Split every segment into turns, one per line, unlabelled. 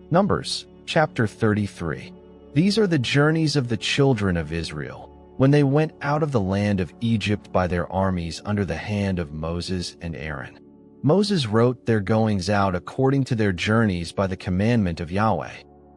Numbers, chapter 33. These are the journeys of the children of Israel, when they went out of the land of Egypt by their armies under the hand of Moses and Aaron. Moses wrote their goings out according to their journeys by the commandment of Yahweh.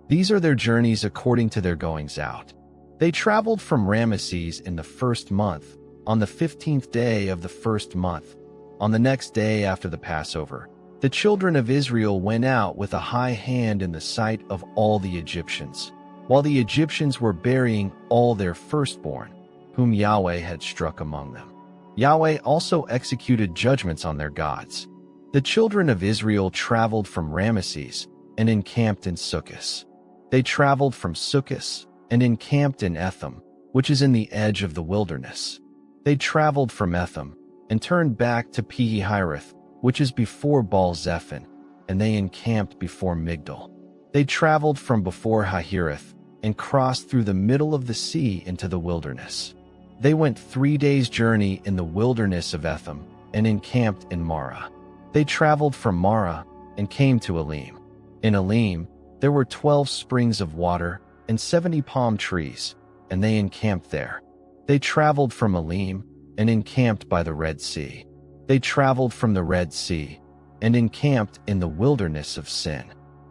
These are their journeys according to their goings out. They traveled from Ramesses in the first month, on the 15th day of the first month. On the next day after the Passover, the children of Israel went out with a high hand in the sight of all the Egyptians, while the Egyptians were burying all their firstborn, whom Yahweh had struck among them. Yahweh also executed judgments on their gods. The children of Israel traveled from Ramesses and encamped in Succoth. They traveled from Succoth and encamped in Etham, which is in the edge of the wilderness. They traveled from Etham and turned back to Pi-hahiroth, which is before Baal-zephon, and they encamped before Migdol. They traveled from before Hahiroth and crossed through the middle of the sea into the wilderness. They went 3 days' journey in the wilderness of Etham and encamped in Marah. They traveled from Marah and came to Elim. In Elim, there were 12 springs of water and 70 palm trees, and they encamped there. They traveled from Elim and encamped by the Red Sea. They traveled from the Red Sea and encamped in the wilderness of Sin.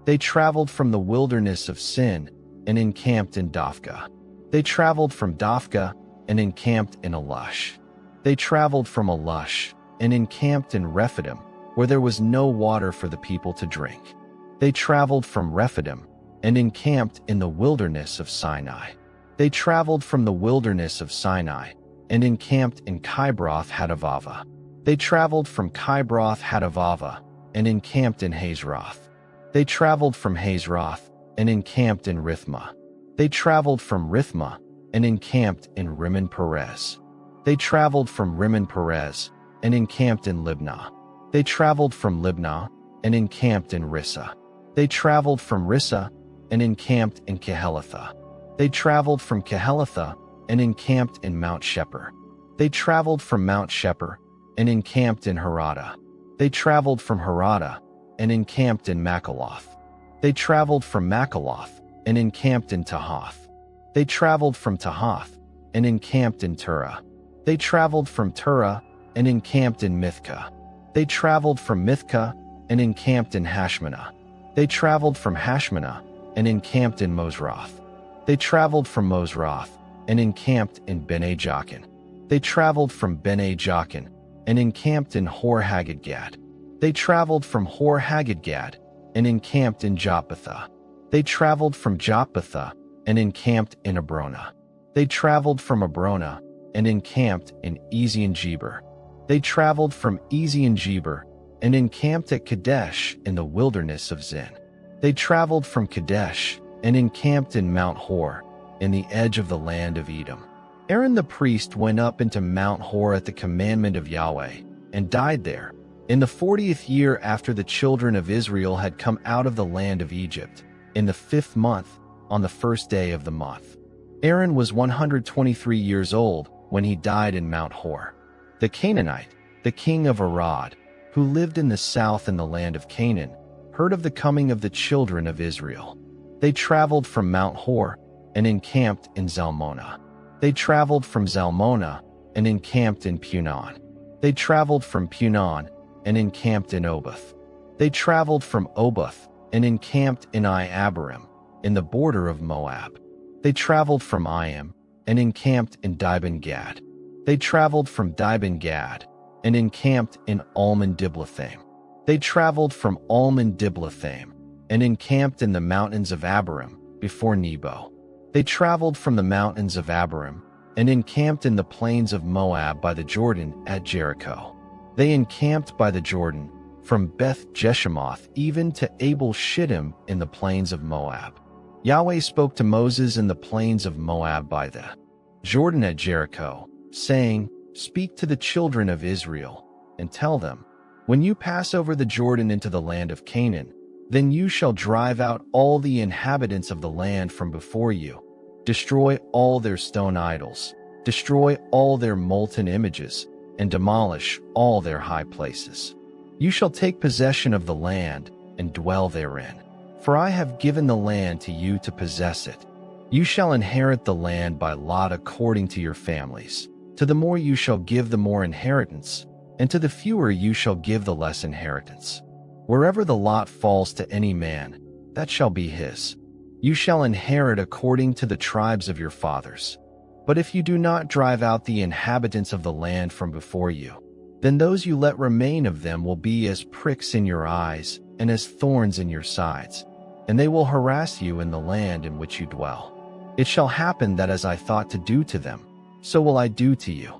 They traveled from the wilderness of Sin and encamped in Dophkah. They traveled from Dophkah and encamped in Alush. They traveled from Alush and encamped in Rephidim, where there was no water for the people to drink. They traveled from Rephidim and encamped in the wilderness of Sinai. They traveled from the wilderness of Sinai and encamped in Kibroth Hattaavah. They traveled from Kibroth Hattaavah and encamped in Hazeroth. They traveled from Hazeroth and encamped in Rithmah. They traveled from Rithmah and encamped in Rimmon Perez. They traveled from Rimmon Perez and encamped in Libnah. They traveled from Libnah and encamped in Rissah. They traveled from Rissah and encamped in Kehelatha. They traveled from Kehelatha and encamped in Mount Shepher. They traveled from Mount Shepher and encamped in Harada. They traveled from Harada and encamped in Makaloth. They traveled from Makaloth and encamped in Tahath. They traveled from Tahath and encamped in Turah. They traveled from Turah and encamped in Mithkah. They traveled from Mithkah and encamped in Hashmanah. They traveled from Hashmanah and encamped in Mosroth. They traveled from Mosroth and encamped in Bene Jaakan. They traveled from Bene Jaakan and encamped in Hor Haggidgad. They traveled from Hor Haggidgad and encamped in Jotbathah. They traveled from Jotbathah and encamped in Abrona. They traveled from Abrona and encamped in Ezion-Geber. They traveled from Ezion-Geber and encamped at Kadesh in the wilderness of Zin. They traveled from Kadesh and encamped in Mount Hor, in the edge of the land of Edom. Aaron the priest went up into Mount Hor at the commandment of Yahweh, and died there, in the 40th year after the children of Israel had come out of the land of Egypt, in the 5th month, on the 1st day of the month. Aaron was 123 years old when he died in Mount Hor. The Canaanite, the king of Arad, who lived in the south in the land of Canaan, heard of the coming of the children of Israel. They traveled from Mount Hor and encamped in Zalmonah. They traveled from Zalmonah and encamped in Punon. They traveled from Punon and encamped in Oboth. They traveled from Oboth and encamped in Abarim, in the border of Moab. They traveled from Iam and encamped in Dibon-Gad. They traveled from Dibon-Gad and encamped in Almon-Diblathaim. They traveled from Almon-Diblathaim and encamped in the mountains of Abarim before Nebo. They traveled from the mountains of Abarim and encamped in the plains of Moab by the Jordan at Jericho. They encamped by the Jordan from Beth Jeshimoth even to Abel Shittim in the plains of Moab. Yahweh spoke to Moses in the plains of Moab by the Jordan at Jericho, saying, "Speak to the children of Israel, and tell them, when you pass over the Jordan into the land of Canaan, then you shall drive out all the inhabitants of the land from before you, destroy all their stone idols, destroy all their molten images, and demolish all their high places. You shall take possession of the land and dwell therein. For I have given the land to you to possess it. You shall inherit the land by lot according to your families. To the more you shall give the more inheritance, and to the fewer you shall give the less inheritance. Wherever the lot falls to any man, that shall be his. You shall inherit according to the tribes of your fathers. But if you do not drive out the inhabitants of the land from before you, then those you let remain of them will be as pricks in your eyes and as thorns in your sides, and they will harass you in the land in which you dwell. It shall happen that as I thought to do to them, so will I do to you.